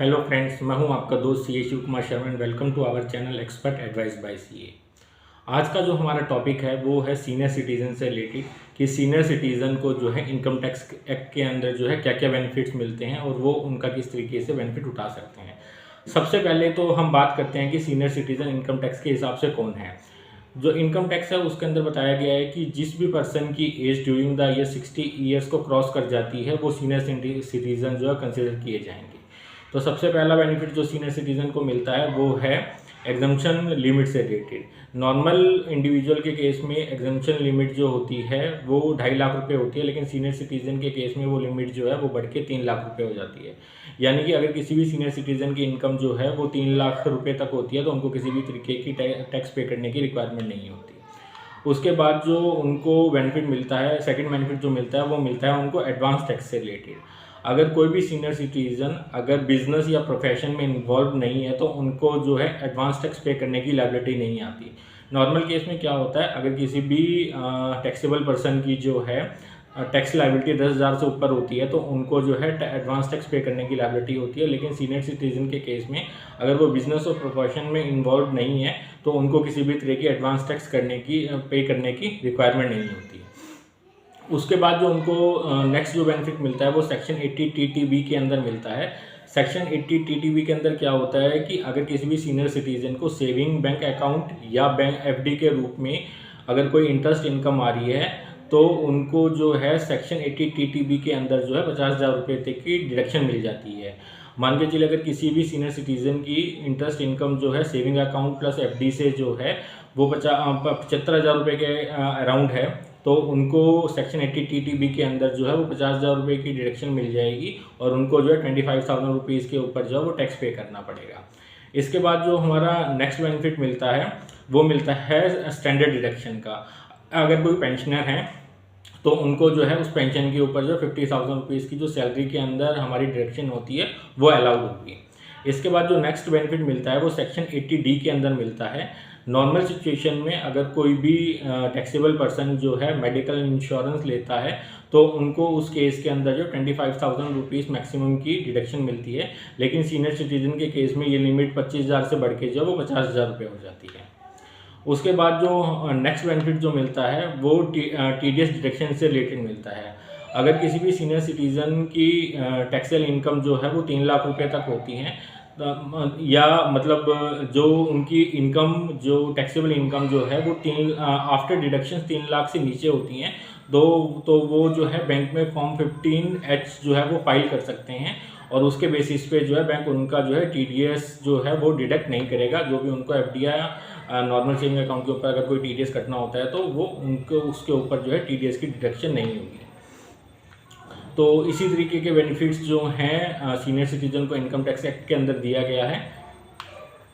Hello friends, मैं हूं आपका दोस्त CA Shiv Kumar Sharma and welcome to our channel expert advice by CA. आज का जो हमारा टॉपिक है वो है सीनियर सिटीजन से रिलेटेड कि सीनियर सिटीजन को जो है इनकम टैक्स एक्ट के अंदर जो है क्या क्या बेनिफिट्स मिलते हैं और वो उनका किस तरीके से बेनिफिट उठा सकते हैं। सबसे पहले तो हम बात करते हैं कि सीनियर सिटीजन इनकम टैक्स के हिसाब से कौन है। जो इनकम टैक्स है उसके अंदर बताया गया है कि जिस भी पर्सन की age during the year 60 years को क्रॉस कर जाती है वो सीनियर सिटीजन जो है कंसिडर किए जाएंगे। तो सबसे पहला बेनिफिट जो सीनियर सिटीजन को मिलता है वो है एग्जम्पशन लिमिट से रिलेटेड। नॉर्मल इंडिविजुअल के केस में एग्जम्पशन लिमिट जो होती है वो 2.5 लाख रुपए होती है, लेकिन सीनियर सिटीजन के केस में वो लिमिट जो है वो बढ़ के 3 लाख रुपए हो जाती है। यानी कि अगर किसी भी सीनियर सिटीजन की इनकम जो है वो 3 लाख रुपए तक होती है तो उनको किसी भी तरीके की टैक्स पे करने की रिक्वायरमेंट नहीं होती। उसके बाद जो उनको बेनिफिट मिलता है, सेकंड बेनिफिट जो मिलता है वो मिलता है उनको एडवांस टैक्स से रिलेटेड। अगर कोई भी सीनियर सिटीजन अगर बिजनेस या प्रोफेशन में इन्वॉल्व नहीं है तो उनको जो है एडवांस टैक्स पे करने की लायबिलिटी नहीं आती। नॉर्मल केस में क्या होता है, अगर किसी भी टैक्सेबल पर्सन की जो है टैक्स लायबिलिटी 10,000 से ऊपर होती है तो उनको जो है एडवांस टैक्स पे करने की लायबिलिटी होती है, लेकिन सीनियर सिटीजन के केस में अगर वो बिजनेस और प्रोफेशन में इन्वॉल्व नहीं है तो उनको किसी भी तरह की एडवांस टैक्स पे करने की रिक्वायरमेंट नहीं होती। उसके बाद जो उनको नेक्स्ट जो बेनिफिट मिलता है वो सेक्शन 80 टीटीबी के अंदर मिलता है। सेक्शन 80 टीटीबी के अंदर क्या होता है कि अगर किसी भी सीनियर सिटीजन को सेविंग बैंक अकाउंट या बैंक एफडी के रूप में अगर कोई इंटरेस्ट इनकम आ रही है तो उनको जो है सेक्शन 80 टीटीबी के अंदर जो है 50,000 रुपये तक की डिडक्शन मिल जाती है। मान के चलिए अगर किसी भी सीनियर सिटीजन की इंटरेस्ट इनकम जो है सेविंग अकाउंट प्लस एफडी से जो है वो 75,000 रुपये के अराउंड है तो उनको सेक्शन 80 टीटीबी के अंदर जो है वो 50,000 रुपये की डिडक्शन मिल जाएगी और उनको जो है 25,000 रुपीज़ के ऊपर जो है वो टैक्स पे करना पड़ेगा। इसके बाद जो हमारा नेक्स्ट बेनिफिट मिलता है वो मिलता है स्टैंडर्ड डिडक्शन का। अगर कोई पेंशनर है तो उनको जो है उस पेंशन के ऊपर जो 50,000 रुपीज़ की जो सैलरी के अंदर हमारी डिडक्शन होती है वो अलाउड होगी। इसके बाद जो नेक्स्ट बेनिफिट मिलता है वो सेक्शन 80D के अंदर मिलता है। नॉर्मल सिचुएशन में अगर कोई भी टैक्सेबल पर्सन जो है मेडिकल इंश्योरेंस लेता है तो उनको उस केस के अंदर जो 25,000 रुपीज़ मैक्सिमम की डिडक्शन मिलती है, लेकिन सीनियर सिटीजन के केस में ये लिमिट 25,000 से बढ़ के जो वो 50,000 रुपये हो जाती है। उसके बाद जो नेक्स्ट बेनिफिट जो मिलता है वो टीडीएस डिडक्शन से रिलेटेड मिलता है। अगर किसी भी सीनियर सिटीज़न की टैक्सेबल इनकम जो है वो 3 लाख रुपए तक होती हैं या मतलब जो उनकी इनकम जो टैक्सेबल इनकम जो है वो आफ्टर डिडक्शन 3 लाख से नीचे होती हैं तो वो जो है बैंक में फॉर्म 15H जो है वो फाइल कर सकते हैं और उसके बेसिस पे जो है बैंक उनका जो है टीडीएस जो है वो डिडक्ट नहीं करेगा। जो भी उनको एफडी या नॉर्मल सेविंग अकाउंट के ऊपर अगर कोई टीडीएस कटना होता है तो वो उनको उसके ऊपर जो है टीडीएस की डिडक्शन नहीं होगी। तो इसी तरीके के बेनिफिट्स जो हैं सीनियर सिटीजन को इनकम टैक्स एक्ट के अंदर दिया गया है।